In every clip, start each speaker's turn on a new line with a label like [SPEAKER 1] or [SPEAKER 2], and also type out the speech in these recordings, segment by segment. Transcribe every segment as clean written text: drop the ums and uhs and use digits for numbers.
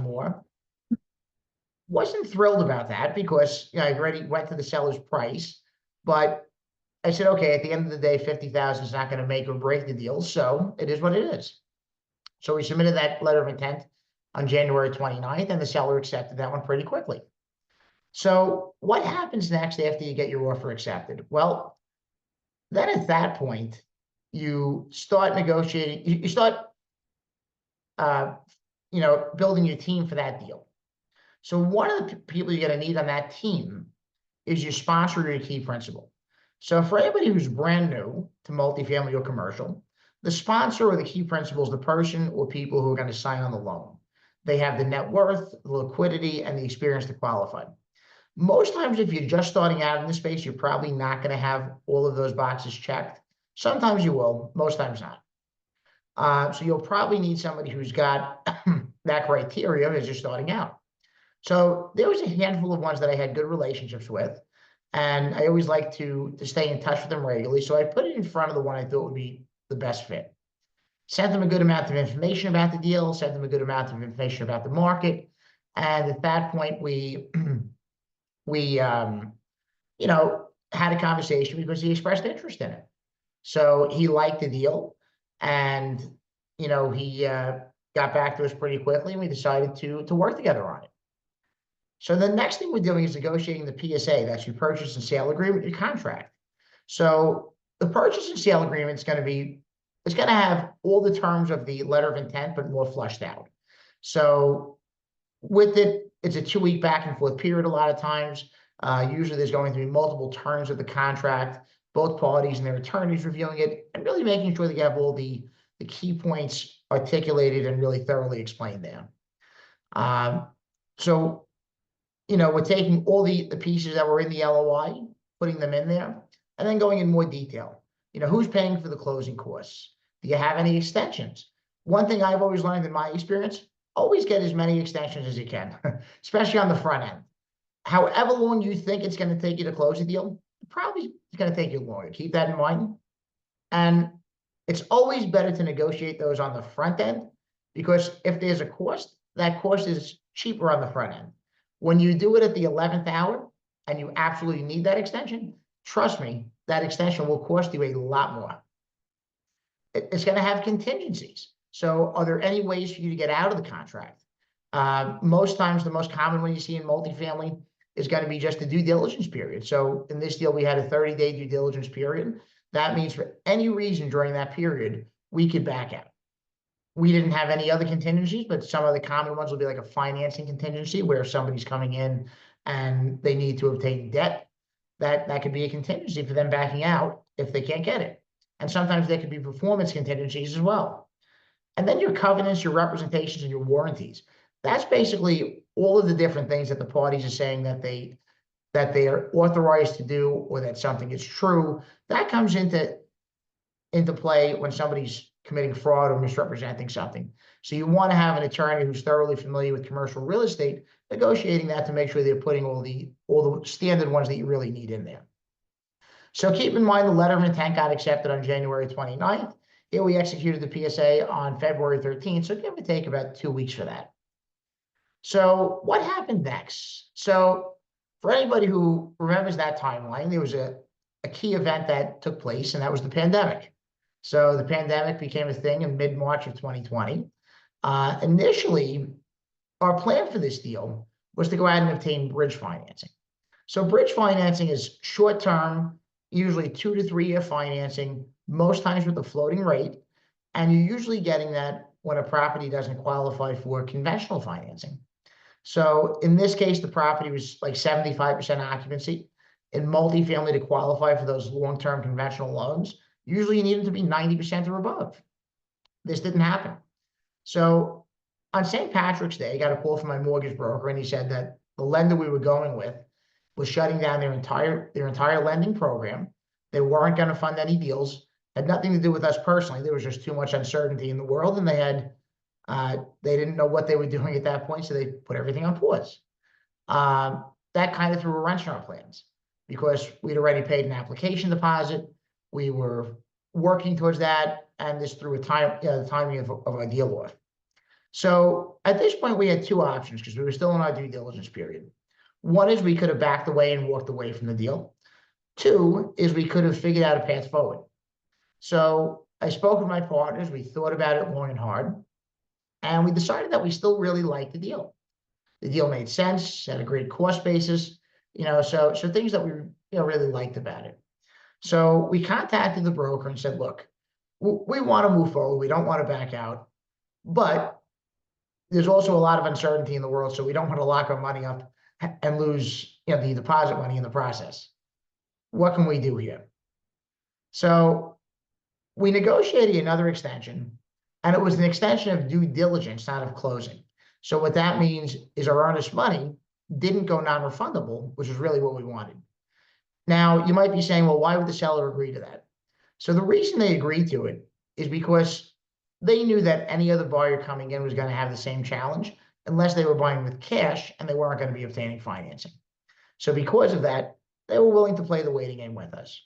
[SPEAKER 1] more. Wasn't thrilled about that because I already went to the seller's price, but I said, okay, at the end of the day, 50,000 is not going to make or break the deal, so it is what it is. So we submitted that letter of intent on January 29th, and the seller accepted that one pretty quickly. So what happens next after you get your offer accepted? Well, then at that point, you start negotiating, you start building your team for that deal. So one of the people you're going to need on that team is your sponsor or your key principal. So for anybody who's brand new to multifamily or commercial, the sponsor or the key principal is the person or people who are going to sign on the loan. They have the net worth, the liquidity, and the experience to qualify. Most times, if you're just starting out in this space, you're probably not going to have all of those boxes checked. Sometimes you will, most times not. So you'll probably need somebody who's got that criteria as you're starting out. So there was a handful of ones that I had good relationships with, and I always like to stay in touch with them regularly. So I put it in front of the one I thought would be the best fit. Sent them a good amount of information about the deal, sent them a good amount of information about the market. And at that point, we had a conversation because he expressed interest in it. So he liked the deal, and, he got back to us pretty quickly, and we decided to work together on it. So the next thing we're doing is negotiating the PSA, that's your purchase and sale agreement, your contract. So the purchase and sale agreement is going to have all the terms of the letter of intent, but more fleshed out. So with it, it's a 2-week back and forth period a lot of times. Usually there's going to be multiple terms of the contract, both parties and their attorneys reviewing it, and really making sure that you have all the key points articulated and really thoroughly explained there. So we're taking all the pieces that were in the LOI, putting them in there, and then going in more detail. Who's paying for the closing costs? Do you have any extensions? One thing I've always learned in my experience, always get as many extensions as you can, especially on the front end. However long you think it's going to take you to close a deal, probably it's going to take you longer. Keep that in mind. And it's always better to negotiate those on the front end, because if there's a cost, that cost is cheaper on the front end. When you do it at the 11th hour and you absolutely need that extension, trust me, that extension will cost you a lot more. It's going to have contingencies. So are there any ways for you to get out of the contract? Most times, the most common one you see in multifamily is going to be just the due diligence period. So in this deal, we had a 30-day due diligence period. That means for any reason during that period, we could back out. We didn't have any other contingencies, but some of the common ones will be like a financing contingency where somebody's coming in and they need to obtain debt. That could be a contingency for them backing out if they can't get it. And sometimes there could be performance contingencies as well. And then your covenants, your representations, and your warranties. That's basically all of the different things that the parties are saying that they are authorized to do, or that something is true. That comes into play when somebody's committing fraud or misrepresenting something. So you want to have an attorney who's thoroughly familiar with commercial real estate, negotiating that to make sure they're putting all the standard ones that you really need in there. So keep in mind the letter of intent got accepted on January 29th. Here we executed the PSA on February 13th. So give or take about 2 weeks for that. So what happened next? So for anybody who remembers that timeline, there was a key event that took place, and that was the pandemic. So the pandemic became a thing in mid-March of 2020. Initially, our plan for this deal was to go out and obtain bridge financing. So bridge financing is short-term, usually 2 to 3 year financing, most times with a floating rate. And you're usually getting that when a property doesn't qualify for conventional financing. So in this case, the property was like 75% occupancy. In multifamily, to qualify for those long-term conventional loans, usually you need them to be 90% or above. This didn't happen. So on St. Patrick's Day, I got a call from my mortgage broker, and he said that the lender we were going with was shutting down their entire lending program. They weren't going to fund any deals. Had nothing to do with us personally. There was just too much uncertainty in the world, and they didn't know what they were doing at that point, so they put everything on pause. That kind of threw a wrench in our plans because we'd already paid an application deposit. We were working towards that, and this threw the timing of our deal off. So at this point, we had two options because we were still in our due diligence period. One is we could have backed away and walked away from the deal. Two is we could have figured out a path forward. So I spoke with my partners. We thought about it long and hard, and we decided that we still really liked the deal. The deal made sense, had a great cost basis, so things that we really liked about it. So we contacted the broker and said, look, we want to move forward. We don't want to back out, but there's also a lot of uncertainty in the world, so we don't want to lock our money up and lose the deposit money in the process. What can we do here? So we negotiated another extension, and it was an extension of due diligence, not of closing. So what that means is our earnest money didn't go non-refundable, which is really what we wanted. Now, you might be saying, well, why would the seller agree to that? So the reason they agreed to it is because they knew that any other buyer coming in was going to have the same challenge unless they were buying with cash and they weren't going to be obtaining financing. So because of that, they were willing to play the waiting game with us.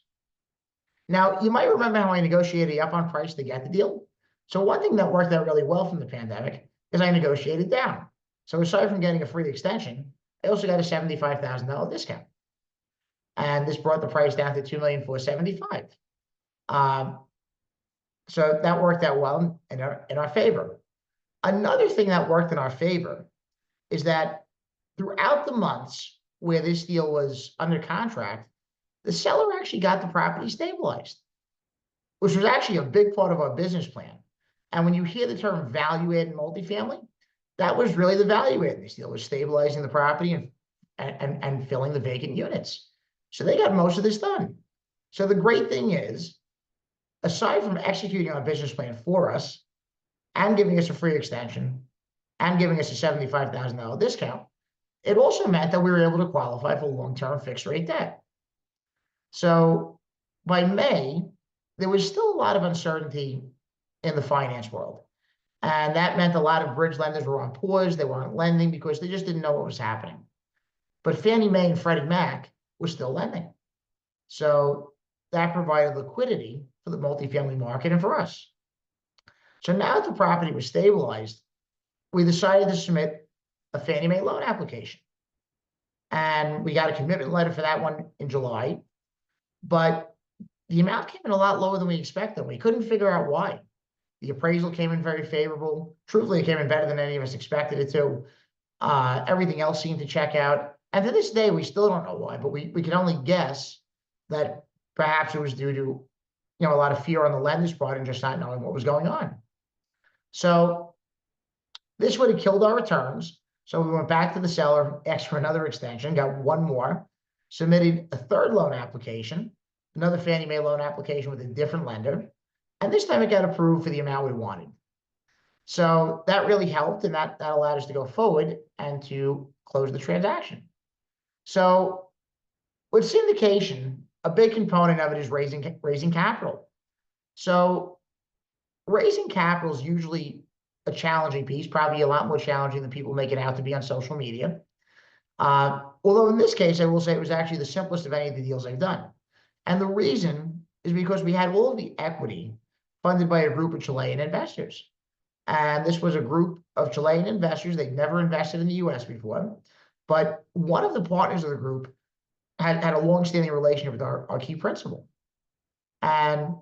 [SPEAKER 1] Now, you might remember how I negotiated up on price to get the deal. So one thing that worked out really well from the pandemic is I negotiated down. So aside from getting a free extension, I also got a $75,000 discount. And this brought the price down to $2,475,000. So that worked out well in our favor. Another thing that worked in our favor is that throughout the months where this deal was under contract, the seller actually got the property stabilized, which was actually a big part of our business plan. And when you hear the term value add in multifamily, that was really the value add in this deal, was stabilizing the property and filling the vacant units. So they got most of this done. So the great thing is, aside from executing our business plan for us and giving us a free extension and giving us a $75,000 discount, it also meant that we were able to qualify for long-term fixed rate debt. So by May, there was still a lot of uncertainty in the finance world. And that meant a lot of bridge lenders were on pause. They weren't lending because they just didn't know what was happening. But Fannie Mae and Freddie Mac were still lending. So that provided liquidity for the multifamily market and for us. So now that the property was stabilized, we decided to submit a Fannie Mae loan application. And we got a commitment letter for that one in July. But the amount came in a lot lower than we expected. We couldn't figure out why. The appraisal came in very favorable. Truthfully, it came in better than any of us expected it to. Everything else seemed to check out. And to this day, we still don't know why, but we can only guess that perhaps it was due to a lot of fear on the lender's part and just not knowing what was going on. So this would have killed our returns. So we went back to the seller, asked for another extension, got one more, submitted a third loan application, another Fannie Mae loan application with a different lender. And this time it got approved for the amount we wanted. So that really helped, and that allowed us to go forward and to close the transaction. So with syndication, a big component of it is raising capital. So raising capital is usually a challenging piece, probably a lot more challenging than people make it out to be on social media. Although in this case, I will say it was actually the simplest of any of the deals I've done. And the reason is because we had all of the equity funded by a group of Chilean investors. And this was a group of Chilean investors. They'd never invested in the US before. But one of the partners of the group had a long-standing relationship with our key principal. And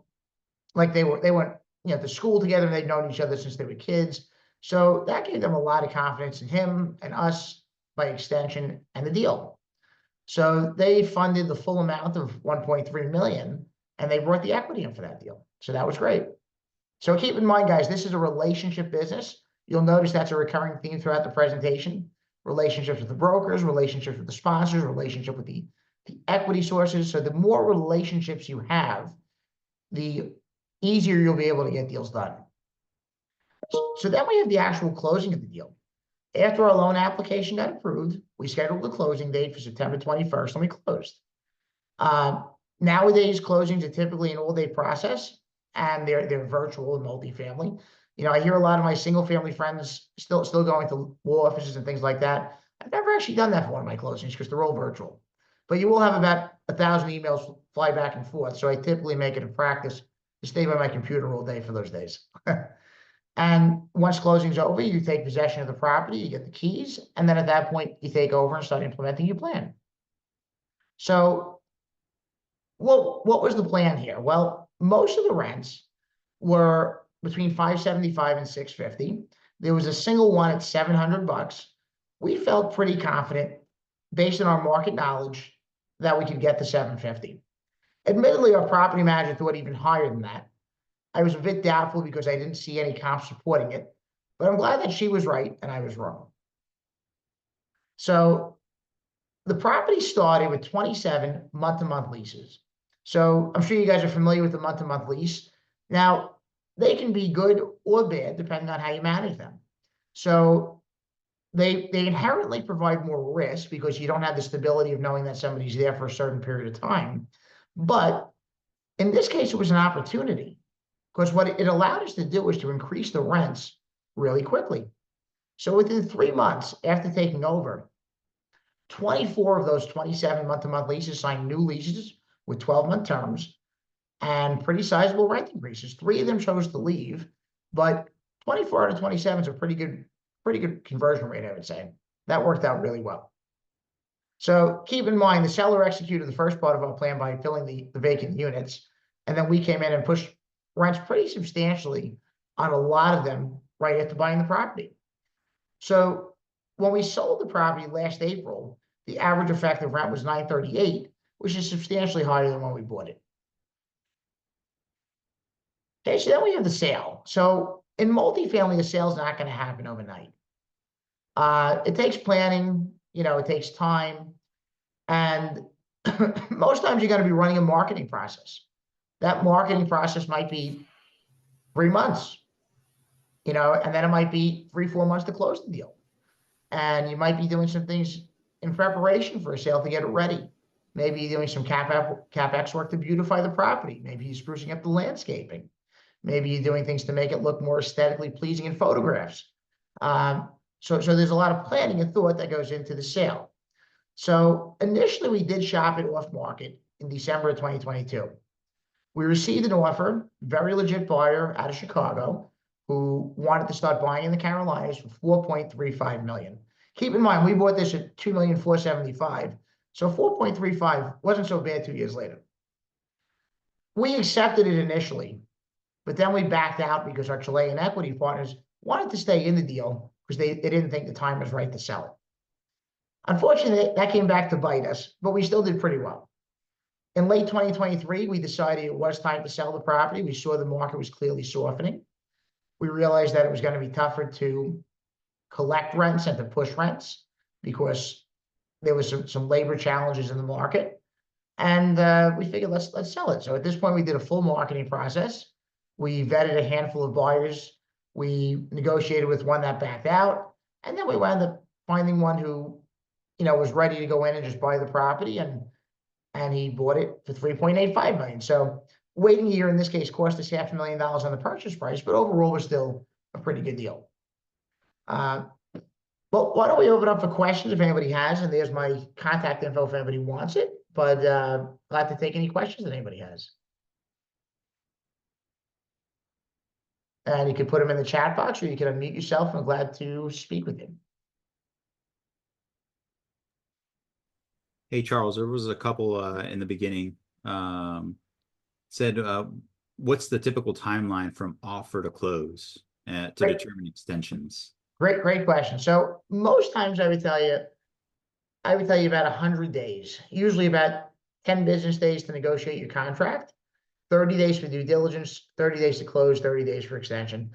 [SPEAKER 1] like they went to school together, and they'd known each other since they were kids. So that gave them a lot of confidence in him and us by extension and the deal. So they funded the full amount of $1.3 million, and they brought the equity in for that deal. So that was great. So keep in mind, guys, this is a relationship business. You'll notice that's a recurring theme throughout the presentation. Relationships with the brokers, relationships with the sponsors, relationship with the equity sources. So the more relationships you have, the easier you'll be able to get deals done. So then we have the actual closing of the deal. After our loan application got approved, we scheduled the closing date for September 21st, and we closed. Nowadays, closings are typically an all-day process, and they're virtual and multifamily. I hear a lot of my single-family friends still going to law offices and things like that. I've never actually done that for one of my closings because they're all virtual. But you will have about 1,000 emails fly back and forth. So I typically make it a practice to stay by my computer all day for those days. And once closing's over, you take possession of the property, you get the keys, and then at that point, you take over and start implementing your plan. So what was the plan here? Well, most of the rents were between 575 and 650. There was a single one at $700. We felt pretty confident, based on our market knowledge, that we could get to 750. Admittedly, our property manager thought even higher than that. I was a bit doubtful because I didn't see any comps supporting it, but I'm glad that she was right and I was wrong. So the property started with 27 month-to-month leases. So I'm sure you guys are familiar with the month-to-month lease. Now, they can be good or bad depending on how you manage them. So they inherently provide more risk because you don't have the stability of knowing that somebody's there for a certain period of time. But in this case, it was an opportunity, because what it allowed us to do was to increase the rents really quickly. So within 3 months after taking over, 24 of those 27 month-to-month leases signed new leases with 12-month terms and pretty sizable rent increases. 3 of them chose to leave, but 24 out of 27 is a pretty good conversion rate, I would say. That worked out really well. So keep in mind, the seller executed the first part of our plan by filling the vacant units, and then we came in and pushed rents pretty substantially on a lot of them right after buying the property. So when we sold the property last April, the average effective rent was $938, which is substantially higher than when we bought it. Okay, so then we have the sale. So in multifamily, a sale is not going to happen overnight. It takes planning, it takes time, and most times you're going to be running a marketing process. That marketing process might be 3 months, and then it might be 3-4 months to close the deal. And you might be doing some things in preparation for a sale to get it ready. Maybe you're doing some CapEx work to beautify the property. Maybe you're sprucing up the landscaping. Maybe you're doing things to make it look more aesthetically pleasing in photographs. So there's a lot of planning and thought that goes into the sale. So initially, we did shop it off market in December of 2022. We received an offer, very legit buyer out of Chicago, who wanted to start buying in the Carolinas for $4.35 million. Keep in mind, we bought this at $2,475,000, so 4.35 wasn't so bad 2 years later. We accepted it initially, but then we backed out because our Chilean equity partners wanted to stay in the deal because they didn't think the time was right to sell it. Unfortunately, that came back to bite us, but we still did pretty well. In late 2023, we decided it was time to sell the property. We saw the market was clearly softening. We realized that it was going to be tougher to collect rents and to push rents because there was some labor challenges in the market. And we figured, let's sell it. So at this point, we did a full marketing process. We vetted a handful of buyers. We negotiated with one that backed out. And then we wound up finding one who, was ready to go in and just buy the property. And he bought it for $3.85 million. So waiting a year in this case cost us $500,000 on the purchase price, but overall was still a pretty good deal. But why don't we open up for questions if anybody has, and there's my contact info if anybody wants it, but glad to take any questions that anybody has. And you can put them in the chat box or you can unmute yourself. I'm glad to speak with you.
[SPEAKER 2] Hey, Charles, there was a couple in the beginning said, what's the typical timeline from offer to close to determine extensions?
[SPEAKER 1] Great question. So most times I would tell you about 100 days, usually about 10 business days to negotiate your contract, 30 days for due diligence, 30 days to close, 30 days for extension.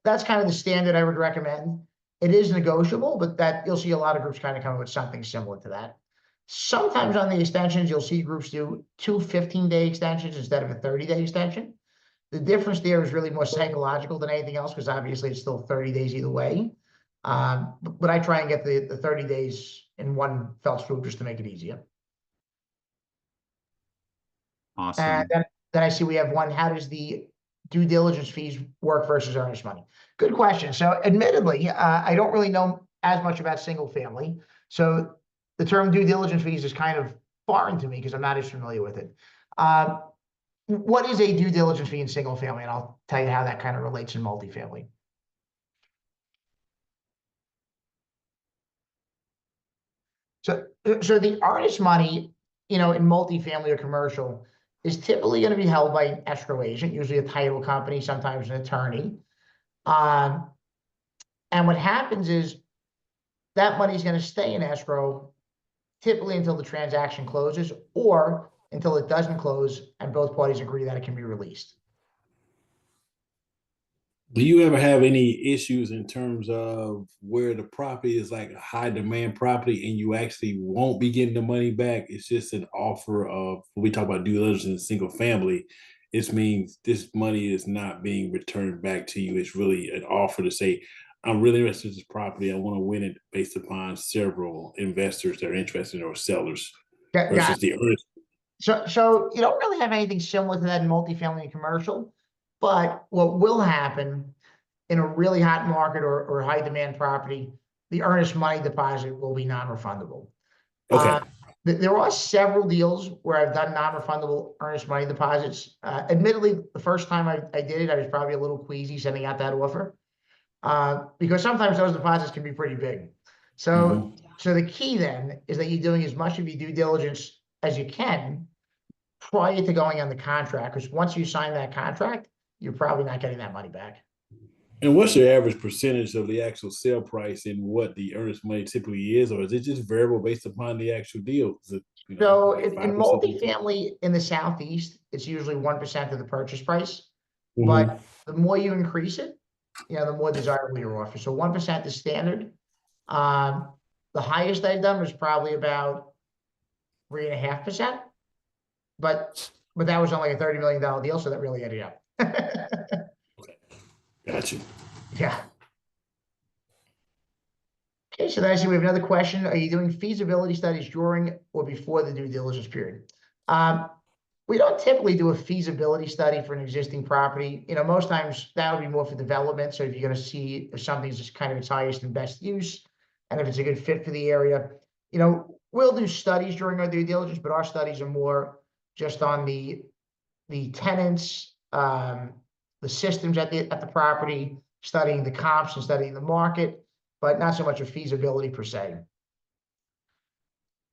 [SPEAKER 1] That's kind of the standard I would recommend. It is negotiable, but that you'll see a lot of groups kind of come up with something similar to that. Sometimes on the extensions, you'll see groups do 2 15-day extensions instead of a 30-day extension. The difference there is really more psychological than anything else, because obviously it's still 30 days either way. But I try and get the 30 days in one fell swoop just to make it easier.
[SPEAKER 2] Awesome.
[SPEAKER 1] And then I see we have one, how does the due diligence fees work versus earnest money? Good question. So admittedly, I don't really know as much about single family. So the term due diligence fees is kind of foreign to me because I'm not as familiar with it. What is a due diligence fee in single family? And I'll tell you how that kind of relates in multifamily. So, so the earnest money, in multifamily or commercial, is typically going to be held by an escrow agent, usually a title company, sometimes an attorney. Um, and what happens is that money is going to stay in escrow typically until the transaction closes or until it doesn't close and both parties agree that it can be released.
[SPEAKER 3] Do you ever have any issues in terms of where the property is like a high demand property and you actually won't be getting the money back? It's just an offer of, when we talk about due diligence in single family, it means this money is not being returned back to you. It's really an offer to say, I'm really interested in this property. I want to win it based upon several investors that are interested in or sellers
[SPEAKER 1] Got
[SPEAKER 3] versus the earnest.
[SPEAKER 1] So you don't really have anything similar to that in multifamily and commercial, but what will happen in a really hot market or high demand property, the earnest money deposit will be non-refundable.
[SPEAKER 3] Okay.
[SPEAKER 1] There are several deals where I've done non-refundable earnest money deposits. Admittedly, the first time I did it, I was probably a little queasy sending out that offer because sometimes those deposits can be pretty big. So, so the key then is that you're doing as much of your due diligence as you can prior to going on the contract, because once you sign that contract, you're probably not getting that money back.
[SPEAKER 3] And what's your average percentage of the actual sale price and what the earnest money typically is, or is it just variable based upon the actual deal? Is it,
[SPEAKER 1] So
[SPEAKER 3] like
[SPEAKER 1] in
[SPEAKER 3] 5%?
[SPEAKER 1] multifamily in the Southeast, it's usually 1% of the purchase price.
[SPEAKER 3] Mhm.
[SPEAKER 1] But the more you increase it, the more desirable your offer. So 1% is standard. The highest I've done was probably about 3.5%. But that was only a $30 million deal, so that really added up.
[SPEAKER 3] Okay, got you.
[SPEAKER 1] Yeah. Okay, so then I see we have another question. Are you doing feasibility studies during or before the due diligence period? We don't typically do a feasibility study for an existing property. Most times that would be more for development. So if you're going to see if something's just kind of its highest and best use, and if it's a good fit for the area, we'll do studies during our due diligence, but our studies are more just on the tenants, the systems at the property, studying the comps and studying the market, but not so much a feasibility per se.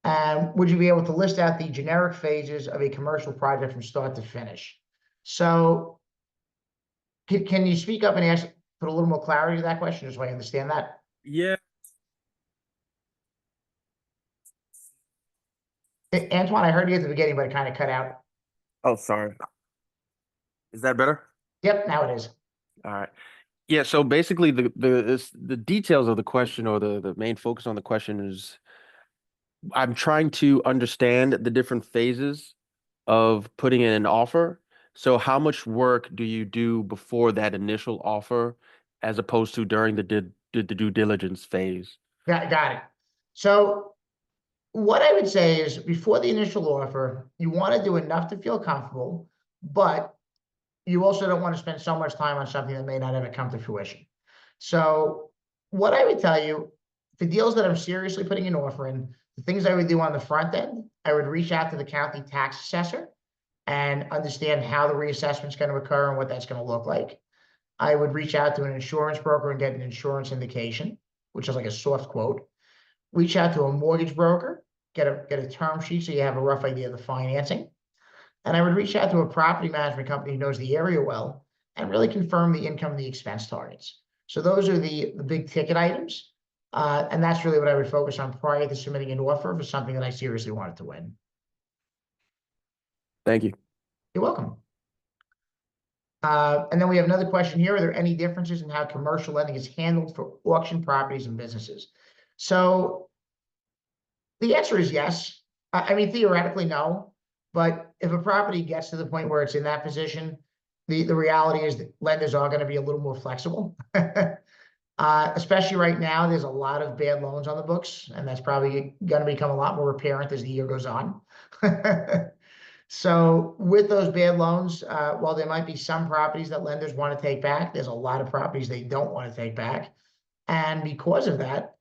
[SPEAKER 1] And would you be able to list out the generic phases of a commercial project from start to finish? So can you speak up and put a little more clarity to that question, just so I understand that?
[SPEAKER 4] Yeah.
[SPEAKER 1] Antoine, I heard you at the beginning, but it kind of cut out.
[SPEAKER 4] Oh, sorry. Is that better?
[SPEAKER 1] Yep, now it is.
[SPEAKER 4] All right. Yeah. So basically, the details of the question, or the main focus on the question, is I'm trying to understand the different phases of putting in an offer. So how much work do you do before that initial offer, as opposed to during the due diligence phase?
[SPEAKER 1] Got it. So what I would say is before the initial offer, you want to do enough to feel comfortable, but you also don't want to spend so much time on something that may not ever come to fruition. So what I would tell you, for deals that I'm seriously putting an offer in, the things I would do on the front end, I would reach out to the county tax assessor and understand how the reassessment is going to occur and what that's going to look like. I would reach out to an insurance broker and get an insurance indication, which is like a soft quote. Reach out to a mortgage broker, get a term sheet so you have a rough idea of the financing. And I would reach out to a property management company who knows the area well and really confirm the income and the expense targets. So those are the big ticket items. And that's really what I would focus on prior to submitting an offer for something that I seriously wanted to win.
[SPEAKER 4] Thank you.
[SPEAKER 1] You're welcome. And then we have another question here. Are there any differences in how commercial lending is handled for auction properties and businesses? So the answer is yes. I mean, theoretically, no. But if a property gets to the point where it's in that position, the reality is that lenders are going to be a little more flexible. Especially right now, there's a lot of bad loans on the books, and that's probably going to become a lot more apparent as the year goes on. So with those bad loans, while there might be some properties that lenders want to take back, there's a lot of properties they don't want to take back. And because of that,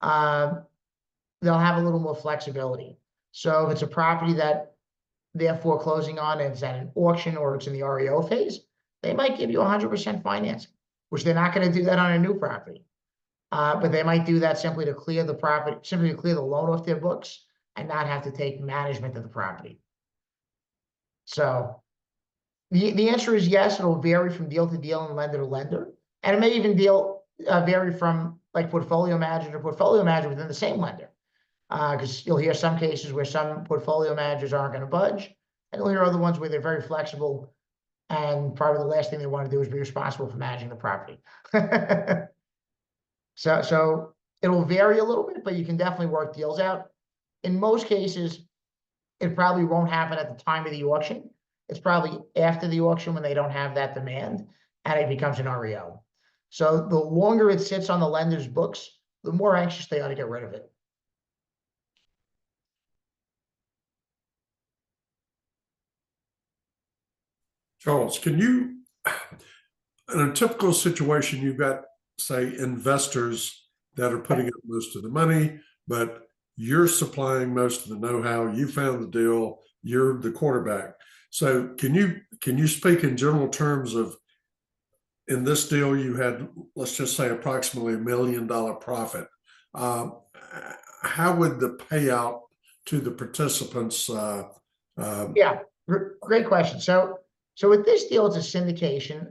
[SPEAKER 1] they'll have a little more flexibility. So if it's a property that they're foreclosing on and it's at an auction or it's in the REO phase, they might give you 100% financing, which they're not going to do that on a new property. But they might do that simply to clear the property, simply to clear the loan off their books and not have to take management of the property. So the answer is yes, it'll vary from deal to deal and lender to lender. And it may even vary from like portfolio manager to portfolio manager within the same lender. Because you'll hear some cases where some portfolio managers aren't going to budge, and you'll hear other ones where they're very flexible, and probably the last thing they want to do is be responsible for managing the property. So it'll vary a little bit, but you can definitely work deals out. In most cases, it probably won't happen at the time of the auction. It's probably after the auction when they don't have that demand, and it becomes an REO. So the longer it sits on the lender's books, the more anxious they are to get rid of it.
[SPEAKER 5] Charles, can you, in a typical situation, you've got, say, investors that are putting up most of the money, but you're supplying most of the know-how, you found the deal, you're the quarterback. So can you speak in general terms of, in this deal, you had, let's just say, approximately $1 million profit. How would the payout to the participants?
[SPEAKER 1] Yeah, great question. So with this deal, it's a syndication.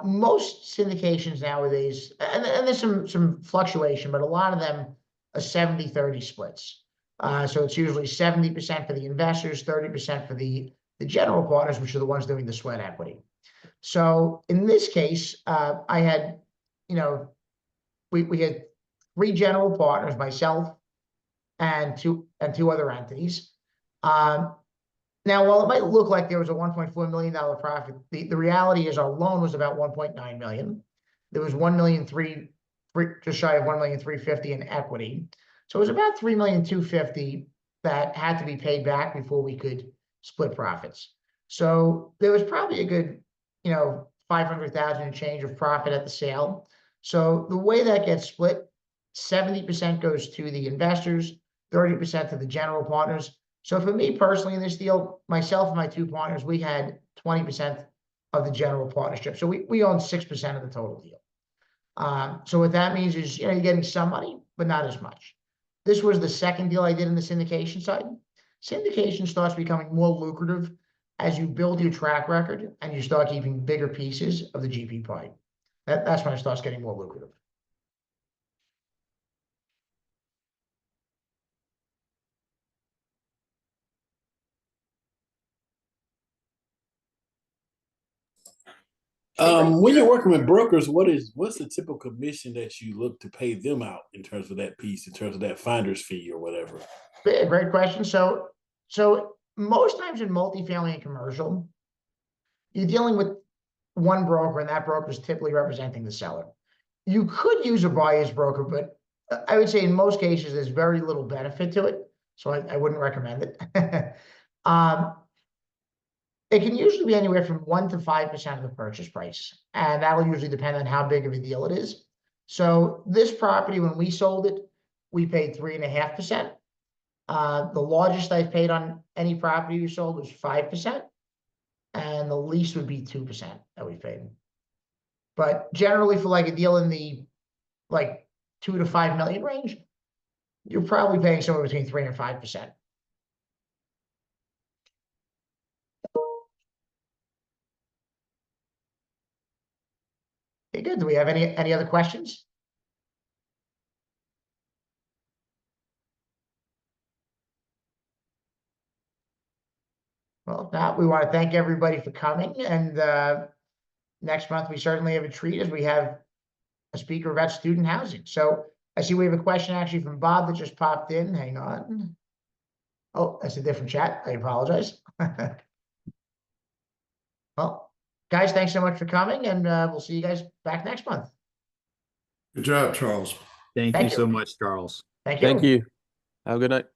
[SPEAKER 1] Most syndications nowadays, and there's some fluctuation, but a lot of them are 70-30 splits. So it's usually 70% for the investors, 30% for the general partners, which are the ones doing the sweat equity. So in this case, I had, we had 3 general partners, myself and two other entities. Now, while it might look like there was a $1.4 million profit, the reality is our loan was about $1.9 million. There was just shy of $1,350,000 in equity. So it was about $3,250,000 that had to be paid back before we could split profits. So there was probably a good, $500,000 and change of profit at the sale. So the way that gets split, 70% goes to the investors, 30% to the general partners. So for me personally in this deal, myself and my 2 partners, we had 20% of the general partnership. So we own 6% of the total deal. So what that means is, you're getting some money, but not as much. This was the second deal I did in the syndication side. Syndication starts becoming more lucrative as you build your track record and you start keeping bigger pieces of the GP pie. That's when it starts getting more lucrative.
[SPEAKER 3] When you're working with brokers, what's the typical commission that you look to pay them out in terms of that piece, in terms of that finder's fee or whatever?
[SPEAKER 1] Great question. So most times in multifamily and commercial, you're dealing with one broker, and that broker is typically representing the seller. You could use a buyer's broker, but I would say in most cases, there's very little benefit to it. So I wouldn't recommend it. It can usually be anywhere from 1% to 5% of the purchase price. And that'll usually depend on how big of a deal it is. So this property, when we sold it, we paid 3.5%. The largest I've paid on any property we sold was 5%. And the least would be 2% that we paid. But generally for like a deal in the like 2 to 5 million range, you're probably paying somewhere between 3 and 5%. Okay, good. Do we have any other questions? Well, if not, we want to thank everybody for coming. And next month, we certainly have a treat as we have a speaker about student housing. So I see we have a question actually from Bob that just popped in. Hang on. Oh, that's a different chat. I apologize. Well, guys, thanks so much for coming, and we'll see you guys back next month.
[SPEAKER 5] Good job, Charles.
[SPEAKER 2] Thank
[SPEAKER 1] Thank
[SPEAKER 2] you
[SPEAKER 1] you.
[SPEAKER 2] so much, Charles.
[SPEAKER 1] Thank you.
[SPEAKER 4] Thank you. Have a good night.